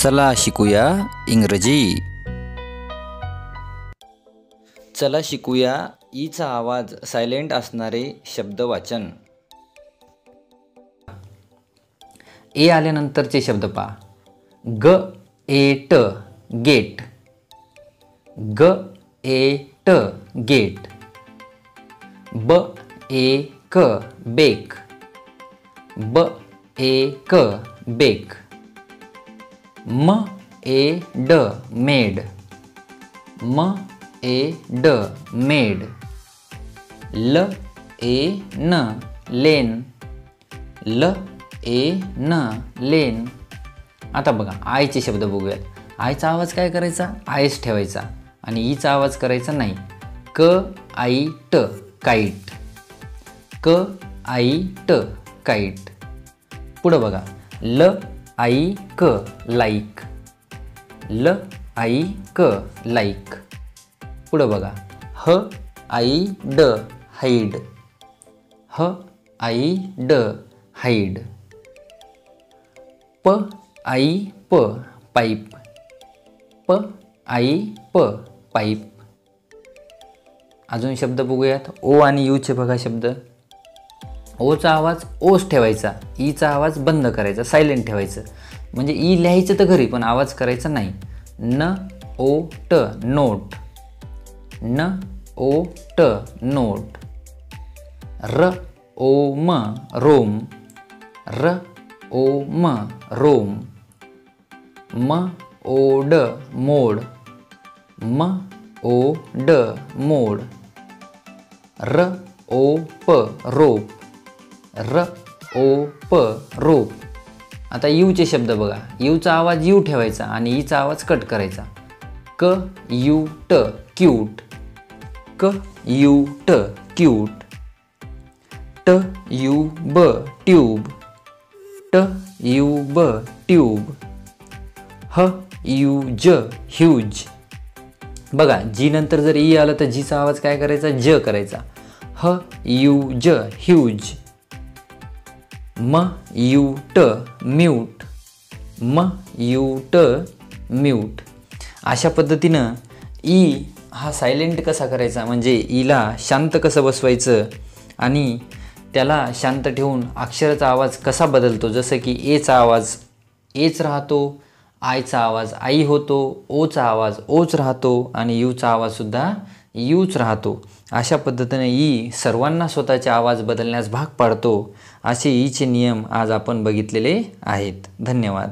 चला शिकूया इंग्रजी. चला शिकूया ईचा आवाज सायलेंट असणारे शब्द वाचन. ए आल्यानंतरचे शब्द पहा. ग ए ट गेट, ग ए ट गेट. ब ए क बेक, ब ए क बेक. म ए ड मेड, म ए ड मेड. ल ए न लेन, ल ए न लेन. आता बघा आयचे शब्द बघूयात. आयचा आवाज काय करायचा? आयच ठेवायचा आणि ईचा आवाज करायचा नाही. क आई ट काईट, क आई ट काईट. पुढं बघा. ल आई क लाईक, ल आई क लाईक. पुढं बघा. ह आई ड हाईड, ह आई ड हाईड. प आई प पाईप, प आई प पाईप. अजून शब्द बघूयात. ओ आणि यूचे बघा शब्द. ओचा आवाज ओच ठेवायचा, ईचा आवाज बंद करायचा, सायलेंट ठेवायचं. म्हणजे ई लिहायचं तर घरी पण आवाज करायचा नाही. न ओ ट नोट, न ओ ट नोट. र ओ म रोम, र ओ म रोम. म ओ ड मोड, म ओ ड मोड. र ओ प रोप, र ओ प रोप. आता यूचे शब्द बघा. यूचा आवाज यू ठेवायचा आणि ईचा आवाज कट करायचा. क यू ट क्यूट, क यू ट क्यूट. ट यू ब ट्यूब, ट यू ब ट्यूब. ह यू ज ह्यूज. बघा जी नंतर जर ई आलं तर जीचा आवाज काय करायचा? ज करायचा. ह यू ज ह्यूज. म यू ट म्यूट, म यू ट म्यूट. अशा पद्धतीनं ई हा सायलेंट कसा करायचा, म्हणजे ईला शांत कसं बसवायचं आणि त्याला शांत ठेवून अक्षराचा आवाज कसा बदलतो. जसं की एचा आवाज एच राहतो, आयचा आवाज आई होतो, ओचा आवाज ओच राहतो आणि यूचा आवाजसुद्धा यूच राहतो. अशा पद्धतीने ई सर्वांना स्वतःचे आवाज बदलण्यास भाग पाडतो. असे ईचे नियम आज आपण बघितलेले आहेत. धन्यवाद.